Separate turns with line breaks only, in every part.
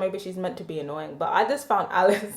Maybe she's meant to be annoying, but I just found Alice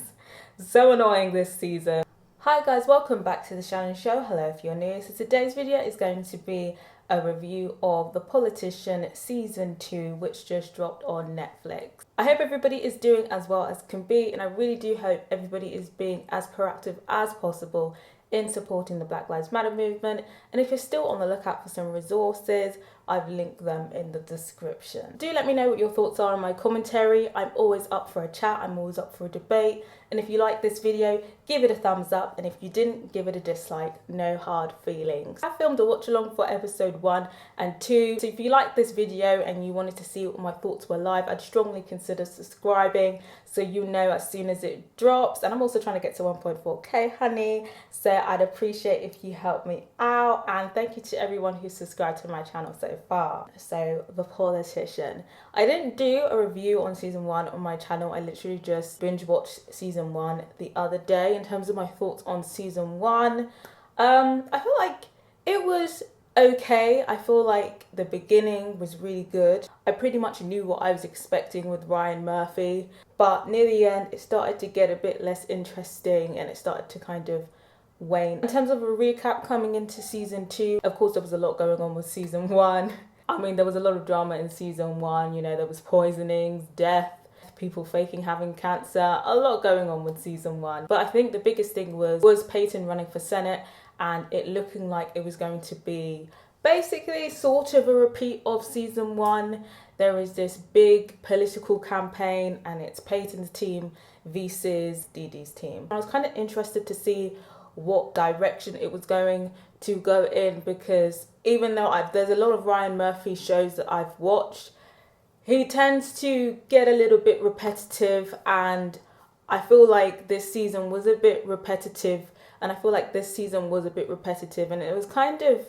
so annoying this season. Hi guys, welcome back to the Shannon Show. Hello if you're new. So today's video is going to be a review of The Politician Season 2, which just dropped on Netflix. I hope everybody is doing as well as can be, and I really do hope everybody is being as proactive as possible in supporting the Black Lives Matter movement. And if you're still on the lookout for some resources, I've linked them in the description. Do let me know what your thoughts are on my commentary. I'm always up for a chat, I'm always up for a debate. And if you like this video, give it a thumbs up, and if you didn't, give it a dislike. No hard feelings. I filmed a watch along for episode 1 and 2, so if you like this video and you wanted to see what my thoughts were live, I'd strongly consider subscribing so you know as soon as it drops. And I'm also trying to get to 1.4k, honey, so I'd appreciate if you help me out. And thank you to everyone who's subscribed to my channel so far. So The Politician, I didn't do a review on season 1 on my channel. I literally just binge watched season 1 the other day. In terms of my thoughts on season 1, I feel like it was okay. I feel like the beginning was really good. I pretty much knew what I was expecting with Ryan Murphy, but near the end it started to get a bit less interesting and it started to kind of wane. In terms of a recap coming into season 2, of course there was a lot going on with season 1. I mean, there was a lot of drama in season 1, you know, there was poisonings, death, people faking having cancer, a lot going on with season 1. But I think the biggest thing was Peyton running for Senate and it looking like it was going to be basically sort of a repeat of season 1. There is this big political campaign and it's Peyton's team versus Dee Dee's team. I was kind of interested to see what direction it was going to go in, because even though there's a lot of Ryan Murphy shows that I've watched, he tends to get a little bit repetitive, and I feel like this season was a bit repetitive, and it was kind of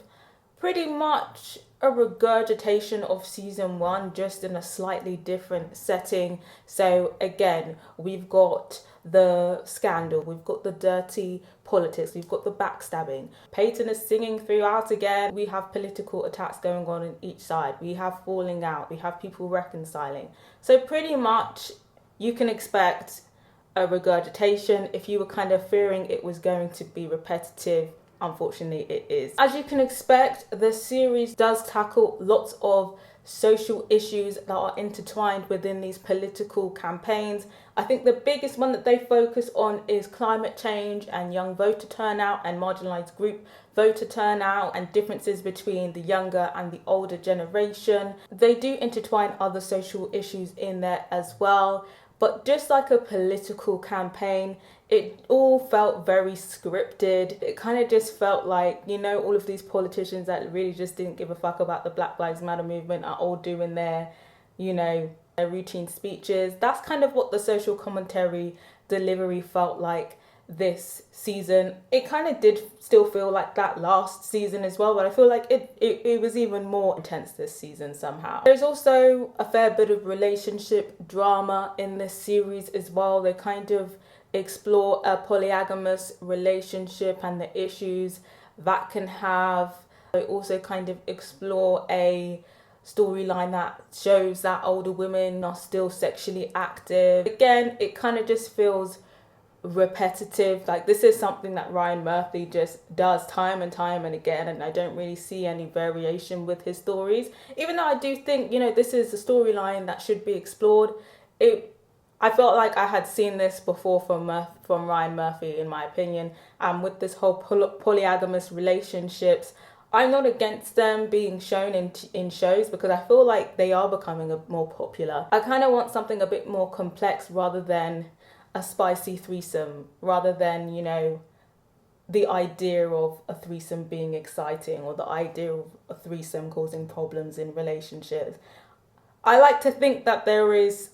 pretty much a regurgitation of season 1, just in a slightly different setting. So again, we've got the scandal, we've got the dirty politics, we've got the backstabbing. Peyton is singing throughout again. We have political attacks going on each side. We have falling out. We have people reconciling. So pretty much you can expect a regurgitation. If you were kind of fearing it was going to be repetitive, unfortunately it is. As you can expect, the series does tackle lots of social issues that are intertwined within these political campaigns. I think the biggest one that they focus on is climate change and young voter turnout and marginalized group voter turnout and differences between the younger and the older generation. They do intertwine other social issues in there as well. But just like a political campaign, it all felt very scripted. It kind of just felt like, you know, all of these politicians that really just didn't give a fuck about the Black Lives Matter movement are all doing their, you know, their routine speeches. That's kind of what the social commentary delivery felt like this season. It kind of did still feel like that last season as well, but I feel like it was even more intense this season somehow. There's also a fair bit of relationship drama in this series as well. They kind of explore a polygamous relationship and the issues that can have. They also kind of explore a storyline that shows that older women are still sexually active. Again, it kind of just feels repetitive. Like, this is something that Ryan Murphy just does time and time and again, and I don't really see any variation with his stories, even though I do think, you know, this is a storyline that should be explored. I felt like I had seen this before from Ryan Murphy, in my opinion, and with this whole polygamous relationships, I'm not against them being shown in shows, because I feel like they are becoming more popular. I kind of want something a bit more complex rather than a spicy threesome, rather than, you know, the idea of a threesome being exciting or the idea of a threesome causing problems in relationships. I like to think that there is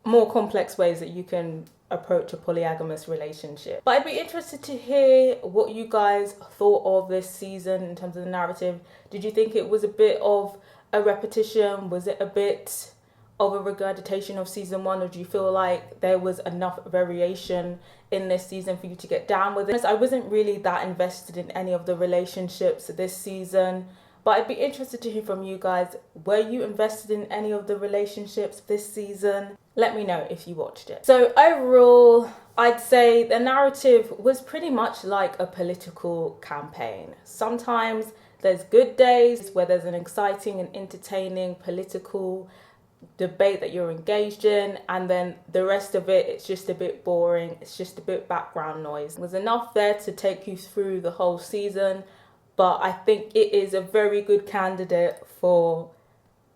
more complex ways that you can approach a polygamous relationship. But I'd be interested to hear what you guys thought of this season in terms of the narrative. Did you think it was a bit of a repetition? Was it a bit of a regurgitation of season 1, or do you feel like there was enough variation in this season for you to get down with it? I wasn't really that invested in any of the relationships this season. But I'd be interested to hear from you guys. Were you invested in any of the relationships this season? Let me know if you watched it. So overall, I'd say the narrative was pretty much like a political campaign. Sometimes there's good days where there's an exciting and entertaining political debate that you're engaged in, and then the rest of it, it's just a bit boring. It's just a bit background noise. There's enough there to take you through the whole season, but I think it is a very good candidate for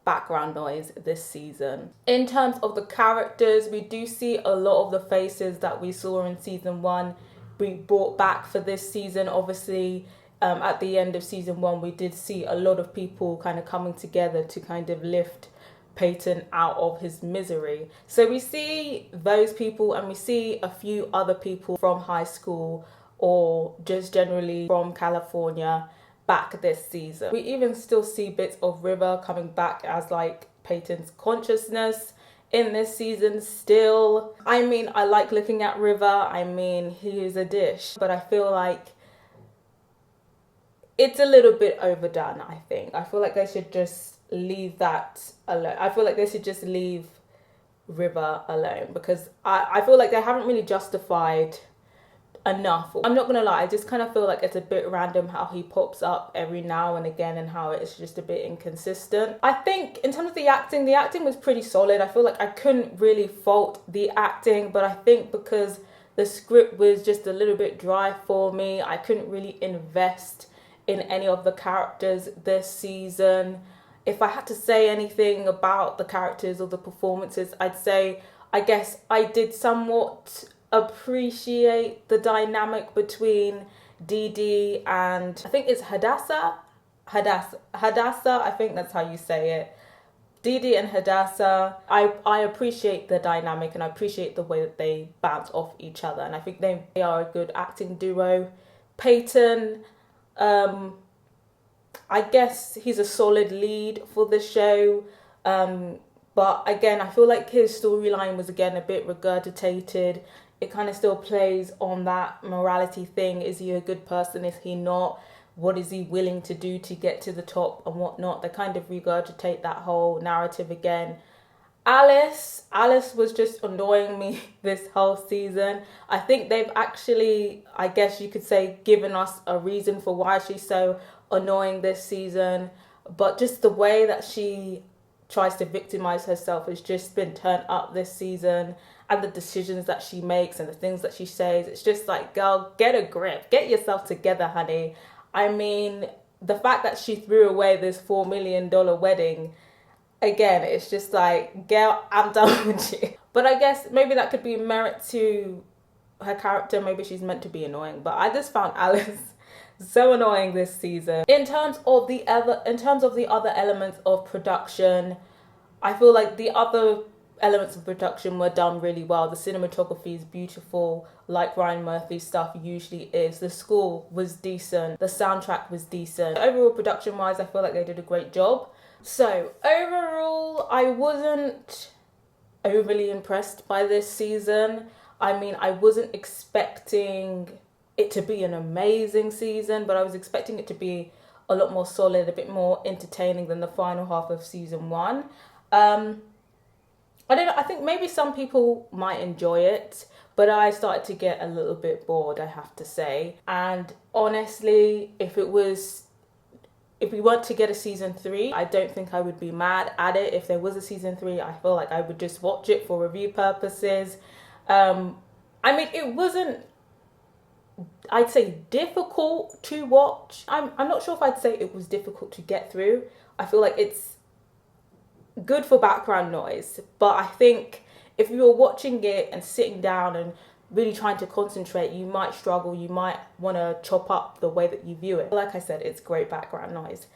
background noise this season. In terms of the characters, we do see a lot of the faces that we saw in season 1 be brought back for this season. Obviously, at the end of season 1, we did see a lot of people kind of coming together to kind of lift Peyton out of his misery. So we see those people, and we see a few other people from high school or just generally from California back this season. We even still see bits of River coming back as like Peyton's consciousness in this season still. I mean, I like looking at River. I mean, he is a dish, but I feel like it's a little bit overdone, I think. I feel like they should just leave that alone. I feel like they should just leave River alone, because I feel like they haven't really justified enough. I'm not gonna lie, I just kind of feel like it's a bit random how he pops up every now and again and how it's just a bit inconsistent. I think in terms of the acting was pretty solid. I feel like I couldn't really fault the acting, but I think because the script was just a little bit dry for me, I couldn't really invest in any of the characters this season. If I had to say anything about the characters or the performances, I'd say I guess I did somewhat appreciate the dynamic between Dee Dee and I think it's Hadassah, I think that's how you say it. Dee Dee and Hadassah, I appreciate the dynamic, and I appreciate the way that they bounce off each other, and I think they are a good acting duo. Peyton, I guess he's a solid lead for the show, but again, I feel like his storyline was again a bit regurgitated. It kind of still plays on that morality thing. Is he a good person? Is he not? What is he willing to do to get to the top and whatnot? They kind of regurgitate that whole narrative again. Alice was just annoying me this whole season. I think they've actually, I guess you could say, given us a reason for why she's so annoying this season, but just the way that she tries to victimize herself has just been turned up this season, and the decisions that she makes and the things that she says, it's just like, girl, get a grip, get yourself together, honey. I mean, the fact that she threw away this $4 million wedding, again, it's just like, girl, I'm done with you. But I guess maybe that could be merit to her character. Maybe she's meant to be annoying, but I just found Alice so annoying this season. In terms of the other elements of production, I feel like the other elements of production were done really well. The cinematography is beautiful, like Ryan Murphy's stuff usually is. The score was decent. The soundtrack was decent. Overall, production-wise, I feel like they did a great job. So overall, I wasn't overly impressed by this season. I mean, I wasn't expecting it to be an amazing season, but I was expecting it to be a lot more solid, a bit more entertaining than the final half of season 1. I don't know, I think maybe some people might enjoy it, but I started to get a little bit bored, I have to say. And honestly, if we weren't to get a season 3, I don't think I would be mad at it. If there was a season 3, I feel like I would just watch it for review purposes. I mean, it wasn't, I'd say, difficult to watch. I'm not sure if I'd say it was difficult to get through. I feel like it's good for background noise, but I think if you were watching it and sitting down and really trying to concentrate, you might struggle. You might want to chop up the way that you view it. Like I said, it's great background noise.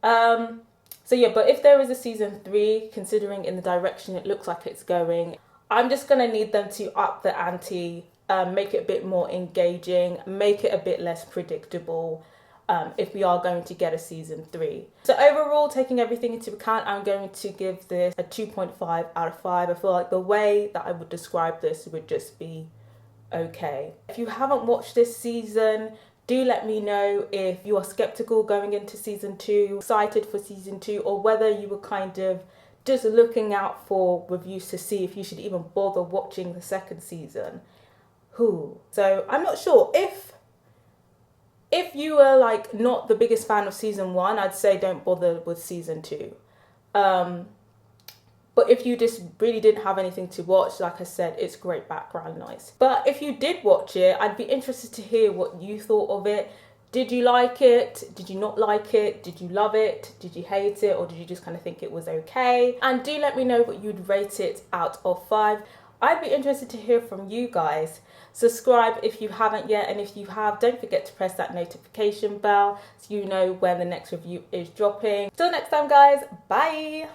So yeah, but if there is a season 3, considering in the direction it looks like it's going, I'm just going to need them to up the ante, make it a bit more engaging, make it a bit less predictable, if we are going to get a season 3. So overall, taking everything into account, I'm going to give this a 2.5 out of 5. I feel like the way that I would describe this would just be okay. If you haven't watched this season, Do let me know if you are skeptical going into season 2, excited for season 2, or whether you were kind of just looking out for reviews to see if you should even bother watching the second season. So I'm not sure. If you were like not the biggest fan of season 1, I'd say don't bother with season 2. But if you just really didn't have anything to watch, like I said, it's great background noise. But if you did watch it, I'd be interested to hear what you thought of it. Did you like it? Did you not like it? Did you love it? Did you hate it? Or did you just kind of think it was okay? And do let me know what you'd rate it out of 5. I'd be interested to hear from you guys. Subscribe if you haven't yet, and if you have, don't forget to press that notification bell so you know when the next review is dropping. Till next time, guys, bye!